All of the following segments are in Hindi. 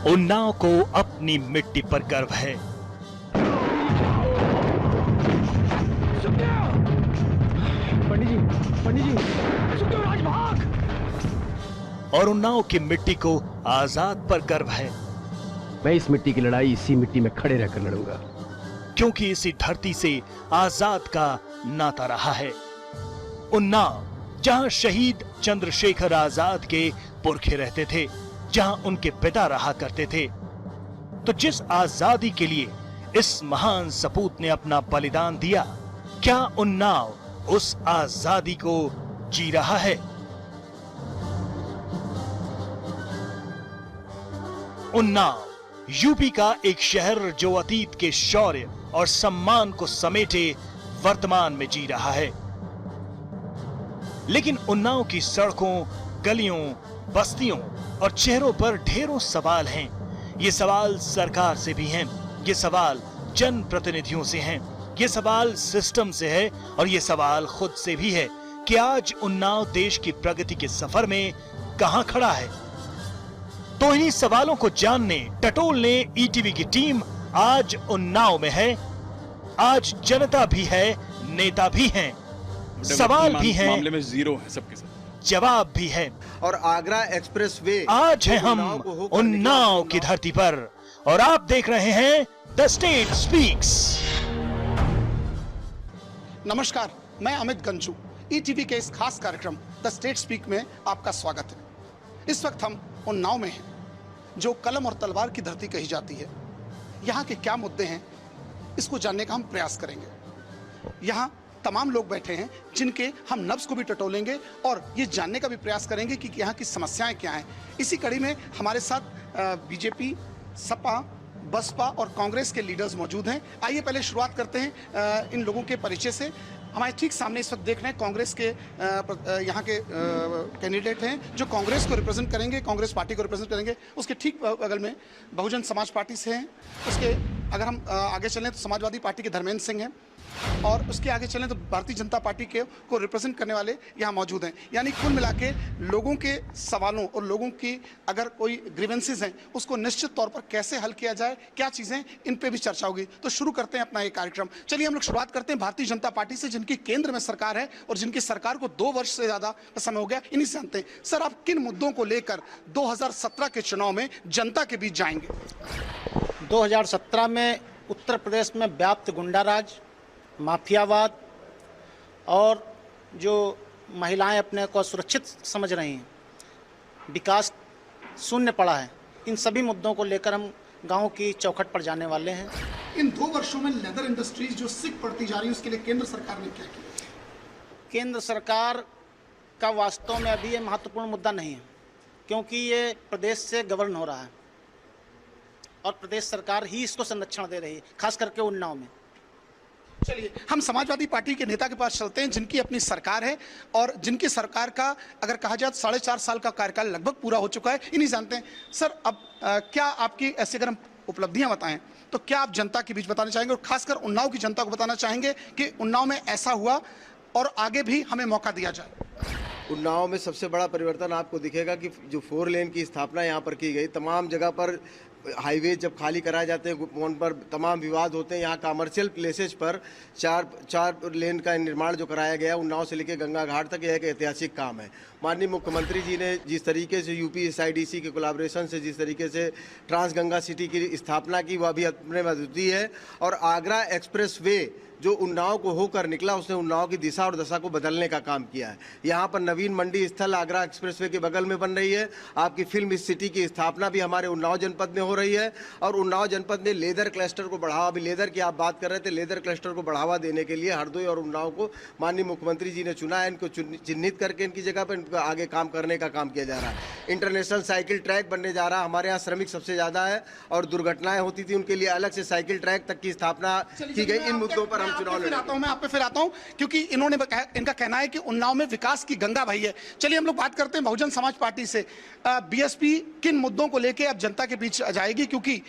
उन्नाव को अपनी मिट्टी पर गर्व है। पंडित जी, सुखदेव राज भाग! और उन्नाव की मिट्टी को आजाद पर गर्व है। मैं इस मिट्टी की लड़ाई इसी मिट्टी में खड़े रहकर लड़ूंगा, क्योंकि इसी धरती से आजाद का नाता रहा है। उन्नाव, जहां शहीद चंद्रशेखर आजाद के पुरखे रहते थे, जहां उनके पिता रहा करते थे, तो जिस आजादी के लिए इस महान सपूत ने अपना बलिदान दिया, क्या उन्नाव उस आजादी को जी रहा है? उन्नाव यूपी का एक शहर जो अतीत के शौर्य और सम्मान को समेटे वर्तमान में जी रहा है। लेकिन उन्नाव की सड़कों, गलियों, बस्तियों और चेहरों पर ढेरों सवाल हैं। ये सवाल सरकार से भी हैं, ये सवाल जनप्रतिनिधियों से हैं, ये सवाल सिस्टम से है और ये सवाल खुद से भी है कि आज उन्नाव देश की प्रगति के सफर में कहां खड़ा है। तो इन्हीं सवालों को जानने, टटोलने ईटीवी की टीम आज उन्नाव में है। आज जनता भी है, नेता भी हैं, सवाल भी हैं, मामले में जीरो है सबके सब, जवाब भी है। और आगरा एक्सप्रेस वे आज है हम उन्नाव की धरती पर और आप देख रहे हैं द स्टेट स्पीक्स। नमस्कार, मैं अमित गंजू, ईटीवी के इस खास कार्यक्रम द स्टेट स्पीक में आपका स्वागत है। इस वक्त हम उन्नाव में हैं, जो कलम और तलवार की धरती कही जाती है। यहाँ के क्या मुद्दे हैं, इसको जानने का हम प्रयास करेंगे। यहाँ तमाम लोग बैठे हैं जिनके हम नब्ज को भी टटोलेंगे और ये जानने का भी प्रयास करेंगे कि यहाँ की समस्याएं क्या हैं। इसी कड़ी में हमारे साथ बीजेपी, सपा, बसपा और कांग्रेस के लीडर्स मौजूद हैं। आइए पहले शुरुआत करते हैं इन लोगों के परिचय से। हमारे ठीक सामने इस वक्त देख रहे हैं कांग्रेस के यहाँ के कैंडिडेट हैं जो कांग्रेस को रिप्रेजेंट करेंगे, कांग्रेस पार्टी को रिप्रेजेंट करेंगे। उसके ठीक बगल में बहुजन समाज पार्टी से हैं। उसके अगर हम आगे चलें तो समाजवादी पार्टी के धर्मेंद्र सिंह हैं और उसके आगे चलें तो भारतीय जनता पार्टी के को रिप्रेजेंट करने वाले यहाँ मौजूद हैं। यानी कुल मिला के लोगों के सवालों और लोगों की अगर कोई ग्रीवेंसेस हैं उसको निश्चित तौर पर कैसे हल किया जाए, क्या चीज़ें, इन पे भी चर्चा होगी। तो शुरू करते हैं अपना ये कार्यक्रम। चलिए हम लोग शुरुआत करते हैं भारतीय जनता पार्टी से, जिनकी केंद्र में सरकार है और जिनकी सरकार को 2 वर्ष से ज़्यादा समय हो गया। इन्हीं से जानते हैं, सर आप किन मुद्दों को लेकर 2017 के चुनाव में जनता के बीच जाएंगे? 2017 में उत्तर प्रदेश में व्याप्त गुंडाराज, माफियावाद और जो महिलाएं अपने को सुरक्षित समझ रही हैं, विकास शून्य पड़ा है, इन सभी मुद्दों को लेकर हम गांव की चौखट पर जाने वाले हैं। इन 2 वर्षों में लेदर इंडस्ट्रीज जो सिक पड़ती जा रही है, उसके लिए केंद्र सरकार ने क्या किया? केंद्र सरकार का वास्तव में अभी ये महत्वपूर्ण मुद्दा नहीं है, क्योंकि ये प्रदेश से गवर्न हो रहा है और प्रदेश सरकार ही इसको संरक्षण दे रही है, खास करके उन्नाव में। चलिए हम समाजवादी पार्टी के नेता के पास चलते हैं, जिनकी अपनी सरकार है और जिनकी सरकार का अगर कहा जाए 4.5 साल का कार्यकाल लगभग पूरा हो चुका है। इन्हीं जानते हैं सर, अब क्या आपकी ऐसे अगर हम उपलब्धियां बताएं तो क्या आप जनता के बीच बताना चाहेंगे और खासकर उन्नाव की जनता को बताना चाहेंगे कि उन्नाव में ऐसा हुआ और आगे भी हमें मौका दिया जाए? उन्नाव में सबसे बड़ा परिवर्तन आपको दिखेगा कि जो 4 लेन की स्थापना यहाँ पर की गई, तमाम जगह पर हाईवे जब खाली कराए जाते हैं उन पर तमाम विवाद होते हैं। यहाँ कमर्शियल प्लेसेस पर 4 लेन का निर्माण जो कराया गया उन्नाव से लेकर गंगा घाट तक, यह एक ऐतिहासिक काम है। माननीय मुख्यमंत्री जी ने जिस तरीके से यूपी SIDC के कोलैबोरेशन से जिस तरीके से ट्रांस गंगा सिटी की स्थापना की, वह भी अपने में अद्वितीय है। और आगरा एक्सप्रेस वे जो उन्नाव को होकर निकला, उसने उन्नाव की दिशा और दशा को बदलने का काम किया है। यहाँ पर नवीन मंडी स्थल आगरा एक्सप्रेसवे के बगल में बन रही है। आपकी फिल्म सिटी की स्थापना भी हमारे उन्नाव जनपद में हो रही है और उन्नाव जनपद में लेदर क्लस्टर को बढ़ावा, भी लेदर की आप बात कर रहे थे, लेदर क्लस्टर को बढ़ावा देने के लिए हरदोई और उन्नाव को माननीय मुख्यमंत्री जी ने चुना है। इनको चिन्हित करके इनकी जगह पर इनको आगे काम करने का काम किया जा रहा है। इंटरनेशनल साइकिल ट्रैक बनने जा रहा है। हमारे यहाँ श्रमिक सबसे ज़्यादा है और दुर्घटनाएं होती थी, उनके लिए अलग से साइकिल ट्रैक तक की स्थापना की गई। इन मुद्दों पर हम चुनाव लड़ेंगे। मैं आप पे फिर आता हूं, क्योंकि इनका कहना है कि उन्नाव में विकास की गंगा बही है। चलिए हम लोग बात करते हैं बहुजन समाज पार्टी से। बीएसपी किन मुद्दों को लेकर अब जनता के बीच जाएगी, क्योंकि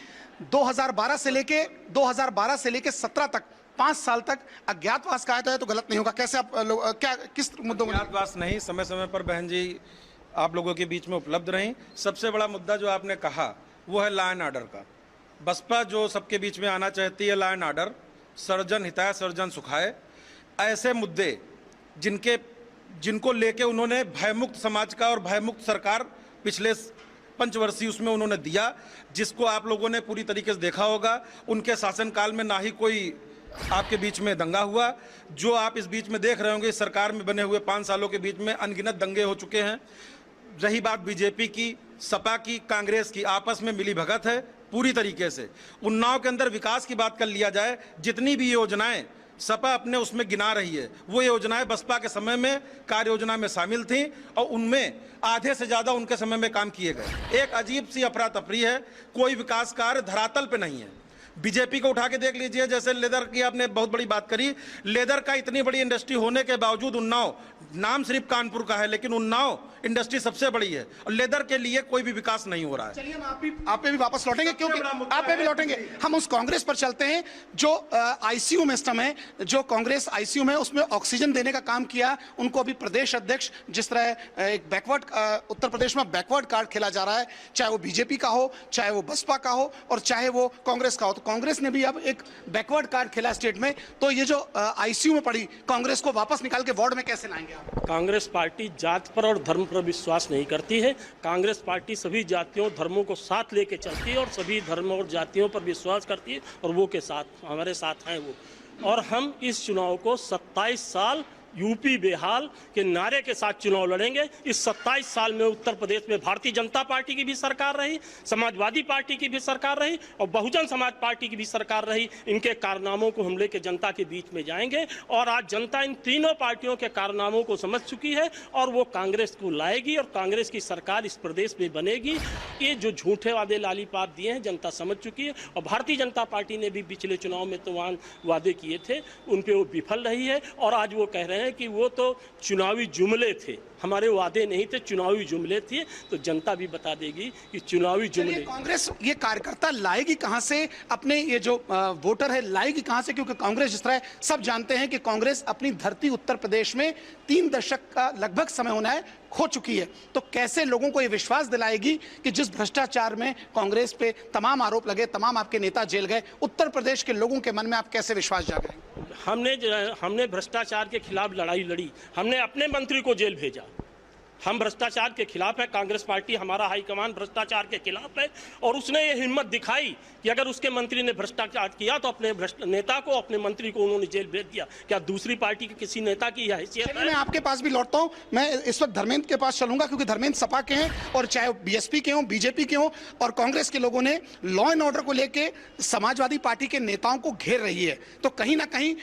2012 से लेके 17 तक 5 साल तक अज्ञातवास कहा जाए तो गलत नहीं होगा। कैसे आप क्या किस मुद्दों में? अज्ञातवास नहीं, समय समय पर बहन जी आप लोगों के बीच में उपलब्ध रहीं। सबसे बड़ा मुद्दा जो आपने कहा वो है लॉ एंड ऑर्डर का। बसपा जो सबके बीच में आना चाहती है, लॉ एंड ऑर्डर, सर्वजन हिताय सर्वजन सुखाय, ऐसे मुद्दे जिनको लेके उन्होंने भयमुक्त समाज का और भयमुक्त सरकार पिछले पंचवर्षीय उसमें उन्होंने दिया, जिसको आप लोगों ने पूरी तरीके से देखा होगा। उनके शासनकाल में ना ही कोई आपके बीच में दंगा हुआ, जो आप इस बीच में देख रहे होंगे, इस सरकार में बने हुए 5 सालों के बीच में अनगिनत दंगे हो चुके हैं। रही बात बीजेपी की, सपा की, कांग्रेस की, आपस में मिली भगत है पूरी तरीके से। उन्नाव के अंदर विकास की बात कर लिया जाए, जितनी भी योजनाएं सपा अपने उसमें गिना रही है, वो योजनाएं बसपा के समय में कार्य योजना में शामिल थीं और उनमें आधे से ज़्यादा उनके समय में काम किए गए। एक अजीब सी अफरा तफरी है, कोई विकास कार्य धरातल पे नहीं है। बीजेपी को उठा के देख लीजिए, जैसे लेदर की आपने बहुत बड़ी बात करी, लेदर का इतनी बड़ी इंडस्ट्री होने के बावजूद उन्नाव, नाम सिर्फ कानपुर का है लेकिन उन्नाव इंडस्ट्री सबसे बड़ी है और लेदर के लिए कोई भी विकास नहीं हो रहा है। चलिए हम आप पे भी वापस लौटेंगे, क्योंकि आप पे भी लौटेंगे। हम उस कांग्रेस पर चलते हैं जो आईसीयू में इस समय, जो कांग्रेस आईसीयू में उसमें ऑक्सीजन देने का काम किया। उनको अभी प्रदेश अध्यक्ष, जिस तरह एक बैकवर्ड उत्तर प्रदेश में बैकवर्ड कार्ड खेला जा रहा है, चाहे वो बीजेपी का हो, चाहे वो बसपा का हो और चाहे वो कांग्रेस का हो, तो कांग्रेस ने भी अब एक बैकवर्ड कार्ड खेला स्टेट में। तो ये जो आईसीयू में पड़ी कांग्रेस को वापस निकाल के वार्ड में कैसे लाएंगे आप? कांग्रेस पार्टी जात पर और धर्म पर विश्वास नहीं करती है। कांग्रेस पार्टी सभी जातियों धर्मों को साथ लेके चलती है और सभी धर्मों और जातियों पर विश्वास करती है और वो के साथ हमारे साथ हैं वो। और हम इस चुनाव को 27 साल यूपी बेहाल के नारे के साथ चुनाव लड़ेंगे। इस 27 साल में उत्तर प्रदेश में भारतीय जनता पार्टी की भी सरकार रही, समाजवादी पार्टी की भी सरकार रही और बहुजन समाज पार्टी की भी सरकार रही। इनके कारनामों को हम लेकर जनता के बीच में जाएंगे और आज जनता इन तीनों पार्टियों के कारनामों को समझ चुकी है और वो कांग्रेस को लाएगी और कांग्रेस की सरकार इस प्रदेश में बनेगी। ये जो झूठे वादे लालीपाप दिए हैं जनता समझ चुकी है और भारतीय जनता पार्टी ने भी पिछले चुनाव में तो वादे किए थे, उन पे वो विफल रही है और आज वो कह रहे हैं कि वो तो चुनावी जुमले थे, हमारे वादे नहीं थे, चुनावी जुमले थे। तो जनता भी बता देगी कि चुनावी जुमले। कांग्रेस ये कार्यकर्ता लाएगी कहां से, अपने ये जो वोटर है लाएगी कहां से? क्योंकि कांग्रेस, जिस तरह सब जानते हैं कि कांग्रेस अपनी धरती उत्तर प्रदेश में 3 दशक का लगभग समय होना है खो चुकी है। तो कैसे लोगों को ये विश्वास दिलाएगी कि जिस भ्रष्टाचार में कांग्रेस पे तमाम आरोप लगे, तमाम आपके नेता जेल गए, उत्तर प्रदेश के लोगों के मन में आप कैसे विश्वास जागेंगे? हमने भ्रष्टाचार के खिलाफ लड़ाई लड़ी, हमने अपने मंत्री को जेल भेजा। हम भ्रष्टाचार के खिलाफ है, कांग्रेस पार्टी, हमारा हाईकमान भ्रष्टाचार के खिलाफ है और उसने ये हिम्मत दिखाई कि अगर उसके मंत्री ने भ्रष्टाचार किया तो अपने नेता को, अपने मंत्री को उन्होंने जेल भेज दिया। क्या दूसरी पार्टी के किसी नेता की यह हैसियत है? मैं आपके पास भी लौटता हूं, मैं इस वक्त धर्मेंद्र के पास चलूंगा क्योंकि धर्मेंद्र सपा के हैं और चाहे बीएसपी के हों, बीजेपी के हों और कांग्रेस के लोगों ने लॉ एंड ऑर्डर को लेकर समाजवादी पार्टी के नेताओं को घेर रही है। तो कहीं ना कहीं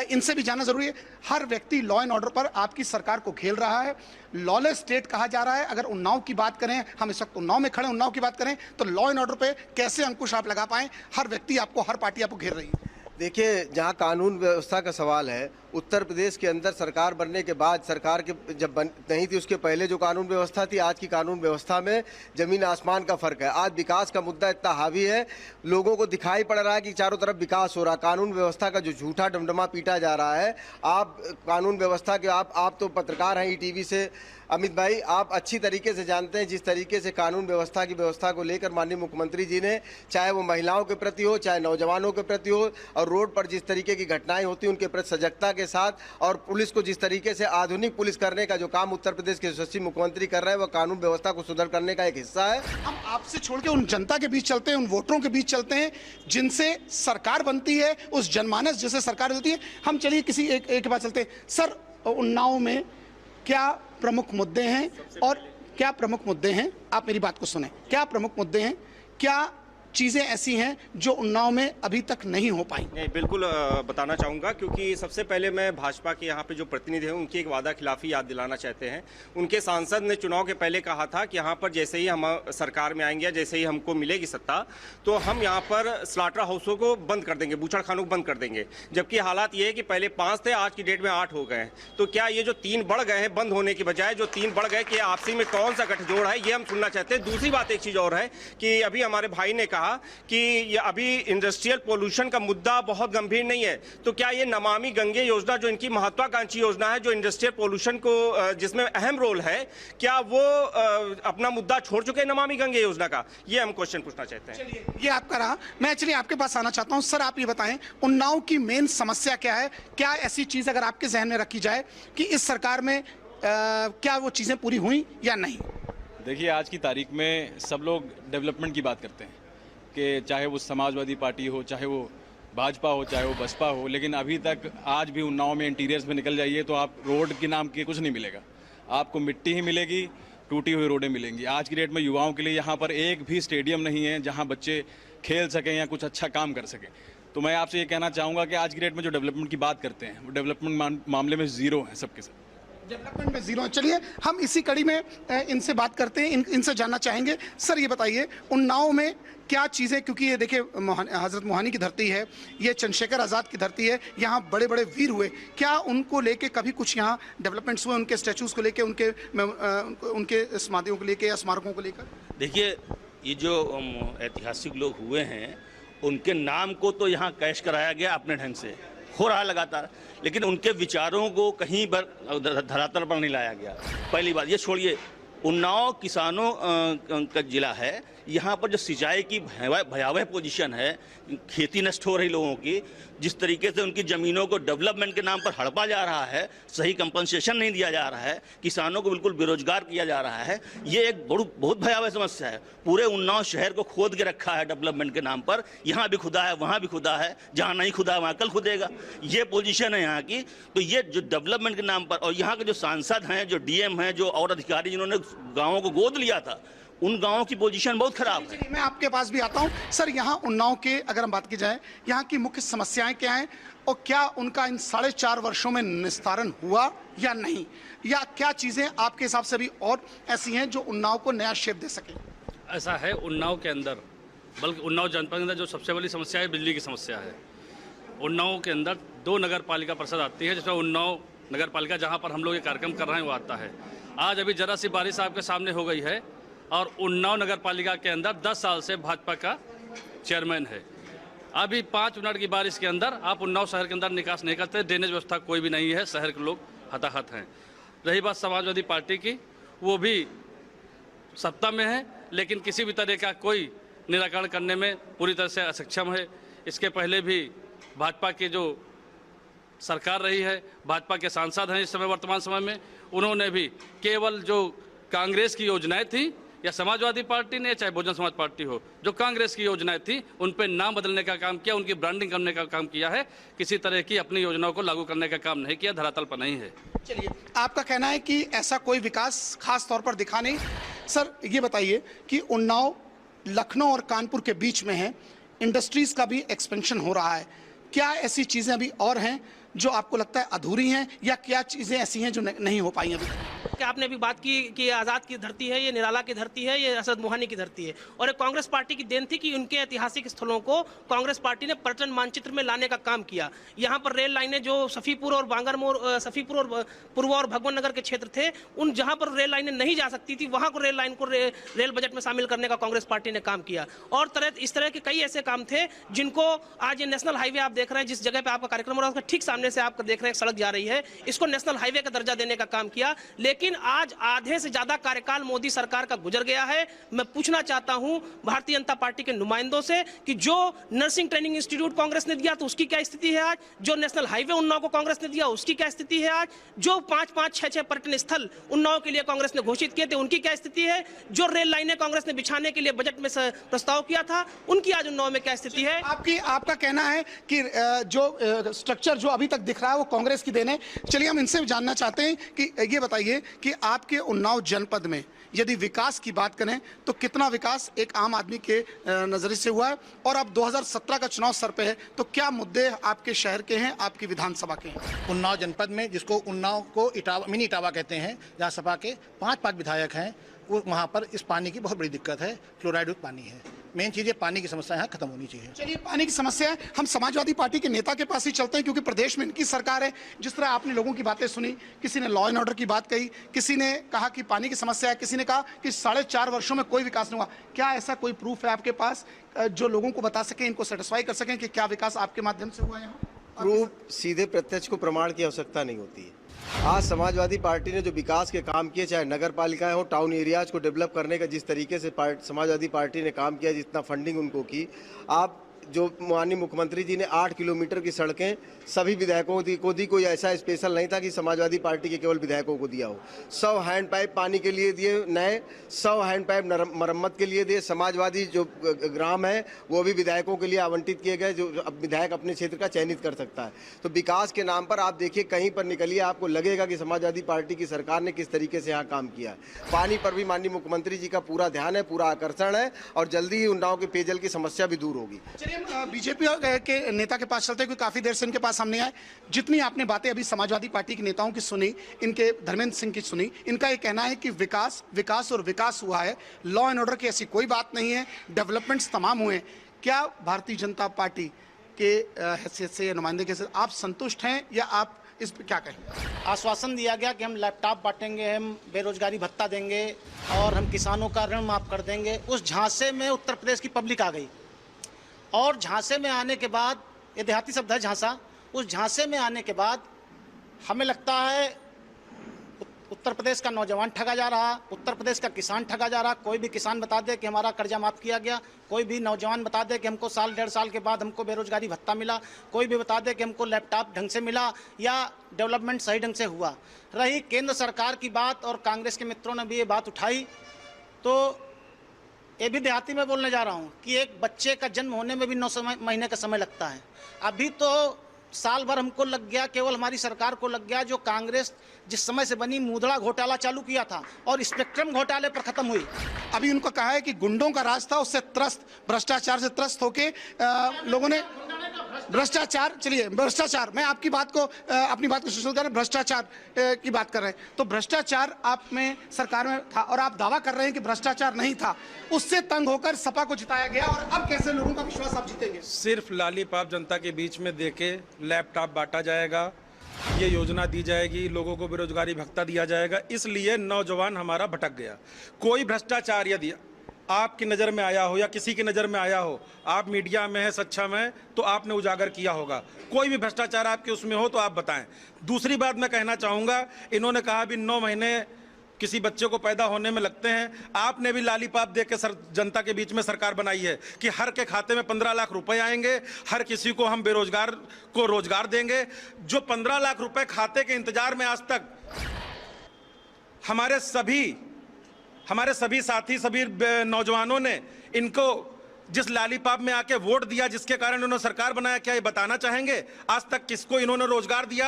इनसे भी जानना जरूरी है। हर व्यक्ति लॉ एंड ऑर्डर पर आपकी सरकार को घेर रहा है, लॉलेस स्टेट कहा जा रहा है। अगर उन्नाव की बात करें, हम इस वक्त उन्नाव में खड़े, उन्नाव की बात करें तो लॉ एंड ऑर्डर पे कैसे अंकुश आप लगा पाएं? हर व्यक्ति आपको, हर पार्टी आपको घेर रही है। देखिए, जहाँ कानून व्यवस्था का सवाल है, उत्तर प्रदेश के अंदर सरकार बनने के बाद, सरकार के जब नहीं थी उसके पहले जो कानून व्यवस्था थी, आज की कानून व्यवस्था में जमीन आसमान का फर्क है। आज विकास का मुद्दा इतना हावी है, लोगों को दिखाई पड़ रहा है कि चारों तरफ विकास हो रहा है। कानून व्यवस्था का जो झूठा डमडमा पीटा जा रहा है, आप कानून व्यवस्था के आप तो पत्रकार हैं ईटीवी से, अमित भाई, आप अच्छी तरीके से जानते हैं जिस तरीके से कानून व्यवस्था की व्यवस्था को लेकर माननीय मुख्यमंत्री जी ने, चाहे वो महिलाओं के प्रति हो, चाहे नौजवानों के प्रति हो, और रोड पर जिस तरीके की घटनाएं होती हैं उनके प्रति सजगता के साथ, और पुलिस को जिस तरीके से आधुनिक पुलिस करने का जो काम उत्तर प्रदेश के यशस्वी मुख्यमंत्री कर रहे हैं, वह कानून व्यवस्था को सुधार करने का एक हिस्सा है। हम आपसे छोड़ के उन जनता के बीच चलते हैं, उन वोटरों के बीच चलते हैं जिनसे सरकार बनती है, उस जनमानस जिससे सरकार बनती है। हम चलिए किसी एक के पास चलते हैं। सर, उन्नाव में क्या प्रमुख मुद्दे हैं और क्या प्रमुख मुद्दे हैं? आप मेरी बात को सुने। क्या प्रमुख मुद्दे हैं, क्या चीज़ें ऐसी हैं जो उन्नाव में अभी तक नहीं हो पाई? नहीं, बिल्कुल बताना चाहूँगा, क्योंकि सबसे पहले मैं भाजपा के यहाँ पे जो प्रतिनिधि हैं उनकी एक वादा खिलाफी याद दिलाना चाहते हैं। उनके सांसद ने चुनाव के पहले कहा था कि यहाँ पर जैसे ही हम सरकार में आएंगे, जैसे ही हमको मिलेगी सत्ता, तो हम यहाँ पर स्लाटर हाउसों को बंद कर देंगे, बूचड़खानों को बंद कर देंगे। जबकि हालात ये है कि पहले 5 थे, आज की डेट में 8 हो गए हैं। तो क्या ये जो 3 बढ़ गए हैं बंद होने की बजाय, जो 3 बढ़ गए कि आपसी में कौन सा गठजोड़ है, ये हम सुनना चाहते हैं। दूसरी बात एक चीज़ और है कि अभी हमारे भाई ने कहा कहा कि ये अभी इंडस्ट्रियल पोल्यूशन का मुद्दा बहुत गंभीर नहीं है, तो क्या ये नमामि गंगे योजना जो इनकी महत्वाकांक्षी योजना है, जो इंडस्ट्रियल पोल्यूशन को जिसमें अहम रोल है, क्या वो अपना मुद्दा छोड़ चुके हैं नमामि गंगे योजना का? ये हम क्वेश्चन पूछना चाहते हैं। चलिए, ये आपका रहा। मैं चलिए आपके पास आना चाहता हूं। सर, आप ये बताएं, उन्नाव की मेन समस्या क्या है? क्या ऐसी चीज अगर आपके जहन में रखी जाए कि इस सरकार में क्या वो चीजें पूरी हुई या नहीं? देखिए, आज की तारीख में सब लोग डेवलपमेंट की बात करते हैं कि चाहे वो समाजवादी पार्टी हो, चाहे वो भाजपा हो, चाहे वो बसपा हो, लेकिन अभी तक आज भी उन्नाव में इंटीरियर्स में निकल जाइए तो आप रोड के नाम के कुछ नहीं मिलेगा, आपको मिट्टी ही मिलेगी, टूटी हुई रोडें मिलेंगी। आज की डेट में युवाओं के लिए यहाँ पर एक भी स्टेडियम नहीं है जहाँ बच्चे खेल सकें या कुछ अच्छा काम कर सकें। तो मैं आपसे ये कहना चाहूँगा कि आज की डेट में जो डेवलपमेंट की बात करते हैं वो डेवलपमेंट मामले में ज़ीरो है सबके सब। डेवलपमेंट में जीरो है। चलिए हम इसी कड़ी में इनसे बात करते हैं, इनसे जानना चाहेंगे। सर, ये बताइए, उन्नाव में क्या चीज़ें, क्योंकि ये देखिए हज़रत मोहानी की धरती है, ये चंद्रशेखर आज़ाद की धरती है, यहाँ बड़े बड़े वीर हुए, क्या उनको लेके कभी कुछ यहाँ डेवलपमेंट्स हुए, उनके स्टैचूज़ को लेके, उनके समाधियों को लेके या स्मारकों को लेकर? देखिए, ये जो ऐतिहासिक लोग हुए हैं उनके नाम को तो यहाँ कैश कराया गया अपने ढंग से, हो रहा लगातार, लेकिन उनके विचारों को कहीं पर धरातल पर नहीं लाया गया। पहली बात ये छोड़िए, उन्नाव किसानों का जिला है, यहाँ पर जो सिंचाई की भयावह पोजीशन है, खेती नष्ट हो रही लोगों की, जिस तरीके से उनकी ज़मीनों को डेवलपमेंट के नाम पर हड़पा जा रहा है, सही कंपनसेशन नहीं दिया जा रहा है, किसानों को बिल्कुल बेरोजगार किया जा रहा है, ये एक बहुत भयावह समस्या है। पूरे उन्नाव शहर को खोद के रखा है डेवलपमेंट के नाम पर, यहाँ भी खुदा है, वहाँ भी खुदा है, जहाँ नहीं खुदा है वहाँ कल खुदेगा, ये पोजीशन है यहाँ की। तो ये जो डेवलपमेंट के नाम पर, और यहाँ के जो सांसद हैं, जो डीएम हैं, जो और अधिकारी जिन्होंने गाँवों को गोद लिया था, उन गांवों की पोजीशन बहुत खराब है। मैं आपके पास भी आता हूं। सर, यहाँ उन्नाव के अगर हम बात की जाए, यहाँ की मुख्य समस्याएं क्या हैं और क्या उनका इन 4.5 वर्षों में निस्तारण हुआ या नहीं, या क्या चीजें आपके हिसाब से भी और ऐसी हैं जो उन्नाव को नया शेप दे सके? ऐसा है, उन्नाव के अंदर, बल्कि उन्नाव जनपद के अंदर जो सबसे बड़ी समस्या है, बिजली की समस्या है। उन्नाव के अंदर 2 नगर पालिका परिषद आती है, जिसमें उन्नाव नगर पालिका, जहाँ पर हम लोग ये कार्यक्रम कर रहे हैं, वो आता है। आज अभी जरा सी बारिश आपके सामने हो गई है और उन्नाव नगर पालिका के अंदर 10 साल से भाजपा का चेयरमैन है। अभी 5 मिनट की बारिश के अंदर आप उन्नाव शहर के अंदर निकास नहीं करते, ड्रेनेज व्यवस्था कोई भी नहीं है, शहर के लोग हताहत हैं। रही बात समाजवादी पार्टी की, वो भी सत्ता में है लेकिन किसी भी तरह का कोई निराकरण करने में पूरी तरह से असक्षम है। इसके पहले भी भाजपा की जो सरकार रही है, भाजपा के सांसद हैं इस समय, वर्तमान समय में, उन्होंने भी केवल जो कांग्रेस की योजनाएं थी, या समाजवादी पार्टी ने, चाहे बहुजन समाज पार्टी हो, जो कांग्रेस की योजनाएं थी उन पे नाम बदलने का काम किया, उनकी ब्रांडिंग करने का काम किया है, किसी तरह की अपनी योजनाओं को लागू करने का काम नहीं किया, धरातल पर नहीं है। चलिए, आपका कहना है कि ऐसा कोई विकास खास तौर पर दिखा नहीं। सर, ये बताइए कि उन्नाव लखनऊ और कानपुर के बीच में है, इंडस्ट्रीज का भी एक्सपेंशन हो रहा है, क्या ऐसी चीज़ें अभी और हैं जो आपको लगता है अधूरी हैं, या क्या चीज़ें ऐसी हैं जो नहीं हो पाई अभी? कि आपने अभी बात की कि आज़ाद की धरती है, ये निराला की धरती है, ये हज़रत मोहानी की धरती है, और एक कांग्रेस पार्टी की देन थी कि उनके ऐतिहासिक स्थलों को कांग्रेस पार्टी ने पर्यटन मानचित्र में लाने का काम किया। यहाँ पर रेल लाइनें जो सफ़ीपुर और बांगरमोर, सफ़ीपुर और पूर्वा और भगवान नगर के क्षेत्र थे, उन जहाँ पर रेल लाइनें नहीं जा सकती थी, वहाँ को रेल लाइन को रेल बजट में शामिल करने का कांग्रेस पार्टी ने काम किया। और इस तरह के कई ऐसे काम थे जिनको आज ये नेशनल हाईवे आप देख रहे हैं, जिस जगह पर आपका कार्यक्रम हो रहा है उसका ठीक सामने से आप देख रहे हैं सड़क जा रही है, इसको नेशनल हाईवे का दर्जा देने का काम किया। लेकिन आज आधे से ज्यादा कार्यकाल मोदी सरकार का गुजर गया है। मैं पूछना चाहता हूं भारतीय जनता पार्टी के नुमाइंदों से कि जो नर्सिंग ट्रेनिंग इंस्टीट्यूट कांग्रेस ने दिया तो उसकी क्या स्थिति है आज, जो नेशनल हाईवे उन्नाव को कांग्रेस ने दिया उसकी क्या स्थिति है आज, जो 5-5, 6-6 पर्यटन स्थल उन्नाव के लिए कांग्रेस ने घोषित किए थे उनकी क्या स्थिति है, जो रेल लाइनें कांग्रेस ने बिछाने के लिए बजट में प्रस्ताव किया था उनकी आज उन्नाव में क्या स्थिति है? आपका कहना है कि जो स्ट्रक्चर जो अभी तक दिख रहा है वो कांग्रेस की देन है। चलिए, हम इनसे जानना चाहते हैं कि ये बताइए कि आपके उन्नाव जनपद में यदि विकास की बात करें तो कितना विकास एक आम आदमी के नजरिए से हुआ है, और अब 2017 का चुनाव सर पे है, तो क्या मुद्दे आपके शहर के हैं, आपकी विधानसभा के हैं? उन्नाव जनपद में, जिसको उन्नाव को मिनी इटावा कहते हैं, जहाँ सपा के 5 विधायक हैं, वो वहाँ पर इस पानी की बहुत बड़ी दिक्कत है, फ्लोराइड युक्त पानी है। मेन चीज़ ये पानी की समस्या यहाँ खत्म होनी चाहिए। चलिए, पानी की समस्या है, हम समाजवादी पार्टी के नेता के पास ही चलते हैं, क्योंकि प्रदेश में इनकी सरकार है। जिस तरह आपने लोगों की बातें सुनी, किसी ने लॉ एंड ऑर्डर की बात कही, किसी ने कहा कि पानी की समस्या है, किसी ने कहा कि 4.5 वर्षों में कोई विकास नहीं हुआ। क्या ऐसा कोई प्रूफ है आपके पास जो लोगों को बता सके, इनको सेटिस्फाई कर सकें कि क्या विकास आपके माध्यम से हुआ है यहाँ? प्रूफ सीधे प्रत्यक्ष को प्रमाण की आवश्यकता नहीं होती है। आज समाजवादी पार्टी ने जो विकास के काम किए, चाहे नगर पालिकाएं हो, टाउन एरियाज को डेवलप करने का जिस तरीके से समाजवादी पार्टी ने काम किया, जितना फंडिंग उनको की, आप जो माननीय मुख्यमंत्री जी ने 8 किलोमीटर की सड़कें सभी विधायकों को दी। कोई ऐसा स्पेशल नहीं था कि समाजवादी पार्टी के केवल विधायकों को दिया हो। 100 हैंड पाइप पानी के लिए दिए नए, 100 हैंड पाइप मरम्मत के लिए दिए। समाजवादी जो ग्राम है वो भी विधायकों के लिए आवंटित किए गए, जो अब विधायक अपने क्षेत्र का चयनित कर सकता है। तो विकास के नाम पर आप देखिए, कहीं पर निकलिए, आपको लगेगा कि समाजवादी पार्टी की सरकार ने किस तरीके से यहाँ काम किया है। पानी पर भी माननीय मुख्यमंत्री जी का पूरा ध्यान है, पूरा आकर्षण है, और जल्दी ही उन्नाव के पेयजल की समस्या भी दूर होगी। बीजेपी के नेता के पास चलते हैं, क्योंकि काफी देर से इनके पास हम नहीं आए। जितनी आपने बातें अभी समाजवादी पार्टी के नेताओं की सुनी, इनके धर्मेंद्र सिंह की सुनी, इनका ये कहना है कि विकास विकास और विकास हुआ है, लॉ एंड ऑर्डर की ऐसी कोई बात नहीं है, डेवलपमेंट्स तमाम हुए हैं। क्या भारतीय जनता पार्टी के हैसियत से या नुमाइंदे से आप संतुष्ट हैं, या आप इस पर क्या कहेंगे? आश्वासन दिया गया कि हम लैपटॉप बांटेंगे, हम बेरोजगारी भत्ता देंगे और हम किसानों का ऋण माफ कर देंगे। उस झांसे में उत्तर प्रदेश की पब्लिक आ गई, और झांसे में आने के बाद, ये देहाती शब्द है झांसा, उस झांसे में आने के बाद हमें लगता है उत्तर प्रदेश का नौजवान ठगा जा रहा, उत्तर प्रदेश का किसान ठगा जा रहा। कोई भी किसान बता दे कि हमारा कर्जा माफ़ किया गया, कोई भी नौजवान बता दे कि हमको 1.5 साल के बाद हमको बेरोजगारी भत्ता मिला, कोई भी बता दे कि हमको लैपटॉप ढंग से मिला या डेवलपमेंट सही ढंग से हुआ। रही केंद्र सरकार की बात, और कांग्रेस के मित्रों ने भी ये बात उठाई, तो ये भी देहाती में बोलने जा रहा हूँ कि एक बच्चे का जन्म होने में भी 9 महीने का समय लगता है। अभी तो साल भर हमको लग गया, केवल हमारी सरकार को लग गया, जो कांग्रेस जिस समय से बनी मुद्रा घोटाला चालू किया था और स्पेक्ट्रम घोटाले पर खत्म हुई। अभी उनको कहा है कि गुंडों का राज था, उससे त्रस्त, भ्रष्टाचार से त्रस्त होके लोगों ने भ्रष्टाचार, चलिए भ्रष्टाचार, मैं आपकी बात को अपनी बात को सुनिश्चित कर रहे हैं, भ्रष्टाचार की बात कर रहे हैं, तो भ्रष्टाचार आप में सरकार में था और आप दावा कर रहे हैं कि भ्रष्टाचार नहीं था, उससे तंग होकर सपा को जिताया गया, और अब कैसे लोगों का विश्वास आप जीतेंगे? सिर्फ लालीपाप जनता के बीच में देके लैपटॉप बांटा जाएगा, ये योजना दी जाएगी, लोगों को बेरोजगारी भत्ता दिया जाएगा, इसलिए नौजवान हमारा भटक गया। कोई भ्रष्टाचार यदि आपकी नज़र में आया हो या किसी की नज़र में आया हो, आप मीडिया में है, सक्षम है, तो आपने उजागर किया होगा। कोई भी भ्रष्टाचार आपके उसमें हो तो आप बताएं। दूसरी बात मैं कहना चाहूँगा, इन्होंने कहा भी 9 महीने किसी बच्चे को पैदा होने में लगते हैं। आपने भी लालीपाप दे के जनता के बीच में सरकार बनाई है कि हर के खाते में 15 लाख रुपए आएंगे, हर किसी को हम बेरोजगार को रोजगार देंगे। जो 15 लाख रुपए खाते के इंतजार में आज तक हमारे सभी साथी, सभी नौजवानों ने इनको जिस लालीपाप में आके वोट दिया, जिसके कारण उन्होंने सरकार बनाया, क्या ये बताना चाहेंगे आज तक किसको इन्होंने रोजगार दिया?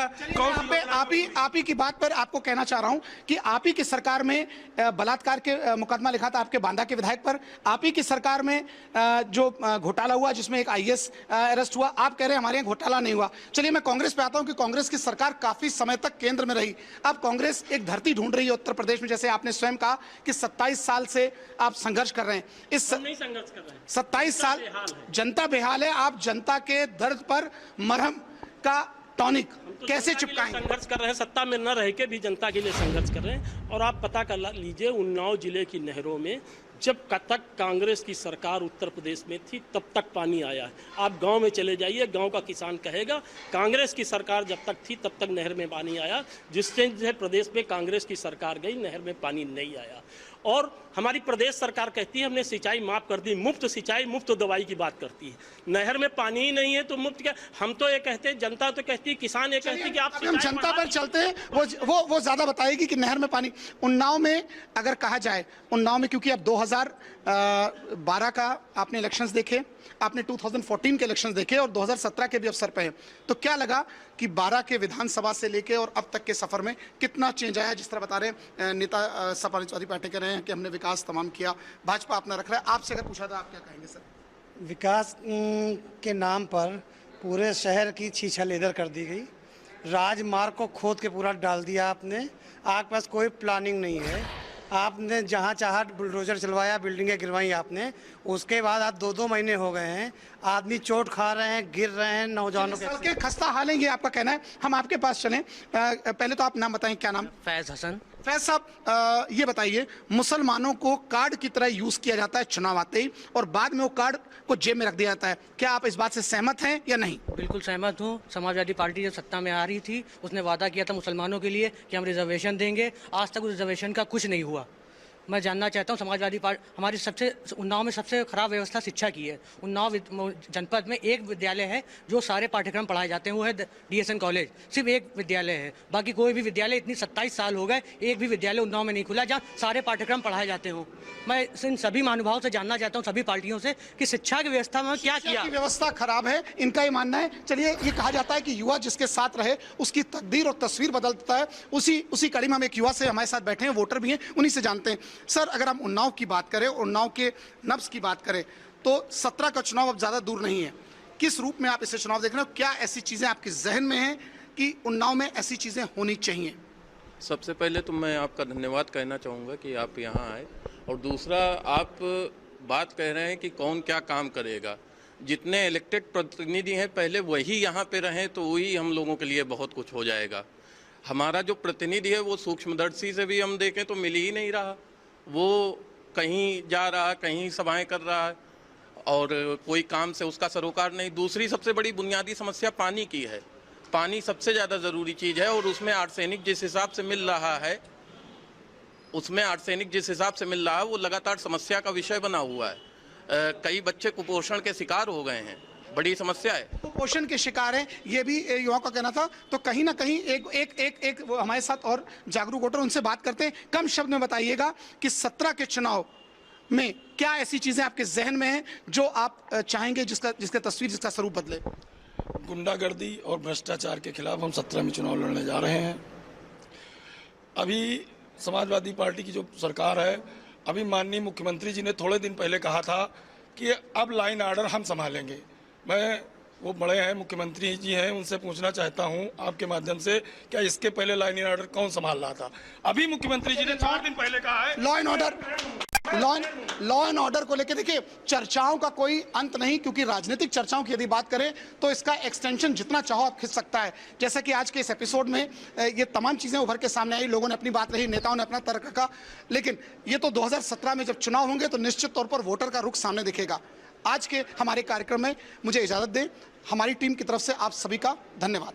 आप ही की बात पर आपको कहना चाह रहा हूं कि आप ही की सरकार में बलात्कार के मुकदमा लिखा था आपके बांदा के विधायक पर, आप ही की सरकार में जो घोटाला हुआ जिसमें एक IAS अरेस्ट हुआ, आप कह रहे हैं हमारे यहाँ घोटाला नहीं हुआ। चलिए मैं कांग्रेस पे आता हूं कि कांग्रेस की सरकार काफी समय तक केंद्र में रही, अब कांग्रेस एक धरती ढूंढ रही है उत्तर प्रदेश में, जैसे आपने स्वयं कहा कि 27 साल से आप संघर्ष कर रहे हैं। इस नहीं संघर्ष कर रहे हैं, 27 साल जनता बेहाल है, आप जनता के दर्द पर मरहम का टॉनिक कैसे चिपकाएंगे? संघर्ष कर रहे हैं, सत्ता में न रह के भी जनता के लिए संघर्ष कर रहे हैं। और आप पता कर लीजिए, उन्नाव जिले की नहरों में जब तक कांग्रेस की सरकार उत्तर प्रदेश में थी तब तक पानी आया है। आप गांव में चले जाइए, गांव का किसान कहेगा कांग्रेस की सरकार जब तक थी तब तक नहर में पानी आया, जिससे प्रदेश में कांग्रेस की सरकार गई, नहर में पानी नहीं आया। और हमारी प्रदेश सरकार कहती है हमने सिंचाई माफ कर दी, मुफ्त सिंचाई मुफ्त दवाई की बात करती है, नहर में पानी ही नहीं है तो मुफ्त क्या? हम तो ये कहते हैं, जनता तो कहती है, किसान ये कहती है कि आप हम जनता पर चलते हैं, वो ज्यादा बताएगी कि नहर में पानी। उन्नाव में अगर कहा जाए, उन्नाव में क्योंकि अब 2012 का आपने इलेक्शंस देखे, आपने 2014 के इलेक्शंस देखे और 2017 के भी अवसर पे हैं, तो क्या लगा कि 12 के विधानसभा से लेके और अब तक के सफर में कितना चेंज आया? जिस तरह बता रहे नेता समाजवादी पार्टी कह रहे हैं कि हमने विकास तमाम किया, भाजपा अपना रख रहा है, आपसे अगर पूछा था आप क्या कहेंगे सर? विकास के नाम पर पूरे शहर की छीछल इधर कर दी गई, राजमार्ग को खोद के पूरा डाल दिया आपने, आपके पास कोई प्लानिंग नहीं है। आपने जहाँ चाहा बुलडोजर चलवाया, बिल्डिंगें गिरवाई आपने, उसके बाद आज 2-2 महीने हो गए हैं, आदमी चोट खा रहे हैं, गिर रहे हैं, नौजवानों के खस्ता हाल है, ये आपका कहना है। हम आपके पास चलें, पहले तो आप नाम बताएं, क्या नाम? फैज हसन। फैज साहब, ये बताइए, मुसलमानों को कार्ड की तरह यूज किया जाता है चुनाव आते ही, और बाद में वो कार्ड को जेब में रख दिया जाता है, क्या आप इस बात से सहमत हैं या नहीं? बिल्कुल सहमत हूँ। समाजवादी पार्टी जब सत्ता में आ रही थी, उसने वादा किया था मुसलमानों के लिए कि हम रिजर्वेशन देंगे। आज तक उस रिजर्वेशन का कुछ नहीं हुआ। मैं जानना चाहता हूँ, समाजवादी पार्टी हमारी उन्नाव में सबसे खराब व्यवस्था शिक्षा की है। उन्नाव जनपद में एक विद्यालय है जो सारे पाठ्यक्रम पढ़ाए जाते हैं, वो है DSN कॉलेज। सिर्फ एक विद्यालय है, बाकी कोई भी विद्यालय, इतनी 27 साल हो गए, एक भी विद्यालय उन्नाव में नहीं खुला जहाँ सारे पाठ्यक्रम पढ़ाए जाते हों। मैं इन सभी महानुभावों से जानना चाहता हूँ, सभी पार्टियों से, कि शिक्षा की व्यवस्था में क्या किया। व्यवस्था खराब है, इनका ये मानना है। चलिए, ये कहा जाता है कि युवा जिसके साथ रहे उसकी तकदीर और तस्वीर बदलता है। उसी कड़ी में हम एक युवा से हमारे साथ बैठे हैं, वोटर भी हैं, उन्हीं से जानते हैं। सर, अगर हम उन्नाव की बात करें, उन्नाव के नब्ज की बात करें, तो 17 का चुनाव अब ज्यादा दूर नहीं है। किस रूप में आप इसे चुनाव देख रहे हो? क्या ऐसी चीजें आपके जहन में हैं कि उन्नाव में ऐसी चीजें होनी चाहिए? सबसे पहले तो मैं आपका धन्यवाद कहना चाहूँगा कि आप यहाँ आए, और दूसरा, आप बात कह रहे हैं कि कौन क्या काम करेगा। जितने इलेक्टेड प्रतिनिधि हैं पहले वही यहाँ पे रहें तो वही हम लोगों के लिए बहुत कुछ हो जाएगा। हमारा जो प्रतिनिधि है वो सूक्ष्मदर्शी से भी हम देखें तो मिल ही नहीं रहा। वो कहीं जा रहा है, कहीं सभाएं कर रहा है, और कोई काम से उसका सरोकार नहीं। दूसरी सबसे बड़ी बुनियादी समस्या पानी की है। पानी सबसे ज़्यादा ज़रूरी चीज़ है, और उसमें आर्सेनिक जिस हिसाब से मिल रहा है, वो लगातार समस्या का विषय बना हुआ है। कई बच्चे कुपोषण के शिकार हो गए हैं, बड़ी समस्या है। कुपोषण के शिकार हैं, ये भी युवाओं का कहना था। तो कहीं ना कहीं एक हमारे साथ और जागरूक वोटर, उनसे बात करते हैं। कम शब्द में बताइएगा कि 17 के चुनाव में क्या ऐसी चीजें आपके जहन में हैं जो आप चाहेंगे जिसका तस्वीर, जिसका स्वरूप बदले? गुंडागर्दी और भ्रष्टाचार के खिलाफ हम 17 में चुनाव लड़ने जा रहे हैं। अभी समाजवादी पार्टी की जो सरकार है, अभी माननीय मुख्यमंत्री जी ने थोड़े दिन पहले कहा था कि अब लाइन ऑर्डर हम संभालेंगे। मैं, वो बड़े हैं, मुख्यमंत्री जी हैं, उनसे पूछना चाहता हूं आपके माध्यम से, क्या इसके पहले लाइन एंड ऑर्डर कौन संभाल रहा था? अभी मुख्यमंत्री जी ने 4 दिन पहले कहा है लॉ एंड ऑर्डर को लेकर। देखिए, चर्चाओं का कोई अंत नहीं, क्योंकि राजनीतिक चर्चाओं की यदि बात करें तो इसका एक्सटेंशन जितना चाहो आप खींच सकता है। जैसा कि आज के इस एपिसोड में ये तमाम चीजें उभर के सामने आई, लोगों ने अपनी बात रही, नेताओं ने अपना तर्क रखा, लेकिन ये तो 2017 में जब चुनाव होंगे तो निश्चित तौर पर वोटर का रुख सामने दिखेगा। आज के हमारे कार्यक्रम में मुझे इजाजत दें। हमारी टीम की तरफ से आप सभी का धन्यवाद।